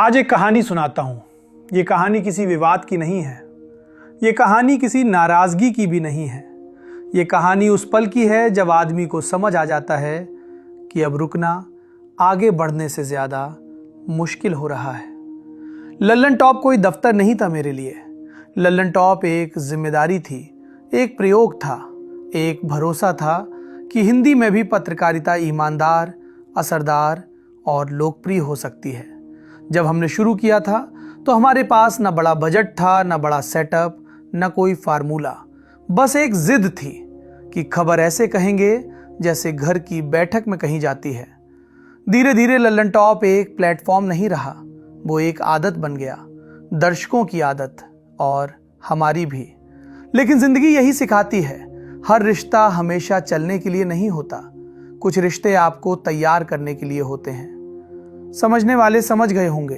आज एक कहानी सुनाता हूँ। ये कहानी किसी विवाद की नहीं है। ये कहानी किसी नाराज़गी की भी नहीं है। ये कहानी उस पल की है जब आदमी को समझ आ जाता है कि अब रुकना आगे बढ़ने से ज़्यादा मुश्किल हो रहा है। लल्लन टॉप कोई दफ्तर नहीं था मेरे लिए। लल्लन टॉप एक जिम्मेदारी थी, एक प्रयोग था, एक भरोसा था कि हिंदी में भी पत्रकारिता ईमानदार, असरदार और लोकप्रिय हो सकती है। जब हमने शुरू किया था तो हमारे पास न बड़ा बजट था, न बड़ा सेटअप, न कोई फार्मूला। बस एक जिद थी कि खबर ऐसे कहेंगे जैसे घर की बैठक में कही जाती है। धीरे धीरे लल्लन टॉप एक प्लेटफॉर्म नहीं रहा, वो एक आदत बन गया, दर्शकों की आदत और हमारी भी। लेकिन जिंदगी यही सिखाती है, हर रिश्ता हमेशा चलने के लिए नहीं होता। कुछ रिश्ते आपको तैयार करने के लिए होते हैं। समझने वाले समझ गए होंगे,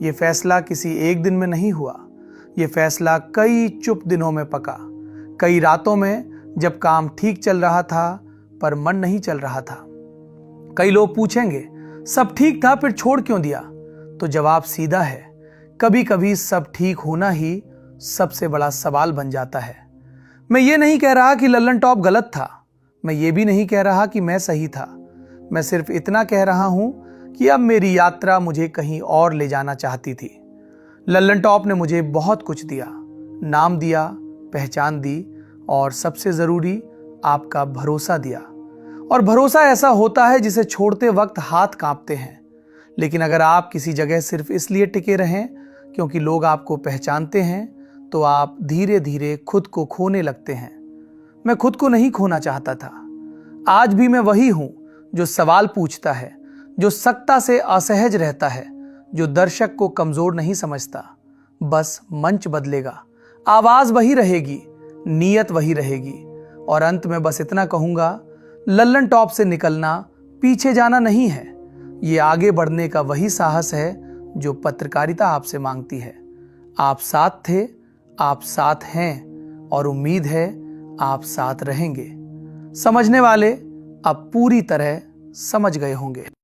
ये फैसला किसी एक दिन में नहीं हुआ। ये फैसला कई चुप दिनों में पका, कई रातों में जब काम ठीक चल रहा था पर मन नहीं चल रहा था। कई लोग पूछेंगे सब ठीक था फिर छोड़ क्यों दिया? तो जवाब सीधा है, कभी कभी सब ठीक होना ही सबसे बड़ा सवाल बन जाता है। मैं ये नहीं कह रहा कि लल्लन टॉप गलत था, मैं ये भी नहीं कह रहा कि मैं सही था। मैं सिर्फ इतना कह रहा हूं कि अब मेरी यात्रा मुझे कहीं और ले जाना चाहती थी। लल्लन टॉप ने मुझे बहुत कुछ दिया, नाम दिया, पहचान दी और सबसे ज़रूरी आपका भरोसा दिया। और भरोसा ऐसा होता है जिसे छोड़ते वक्त हाथ कांपते हैं। लेकिन अगर आप किसी जगह सिर्फ इसलिए टिके रहें क्योंकि लोग आपको पहचानते हैं तो आप धीरे धीरे खुद को खोने लगते हैं। मैं खुद को नहीं खोना चाहता था। आज भी मैं वही हूं जो सवाल पूछता है, जो सत्ता से असहज रहता है, जो दर्शक को कमजोर नहीं समझता। बस मंच बदलेगा, आवाज वही रहेगी, नीयत वही रहेगी। और अंत में बस इतना कहूंगा, लल्लन टॉप से निकलना पीछे जाना नहीं है, ये आगे बढ़ने का वही साहस है जो पत्रकारिता आपसे मांगती है। आप साथ थे, आप साथ हैं और उम्मीद है आप साथ रहेंगे। समझने वाले अब पूरी तरह समझ गए होंगे।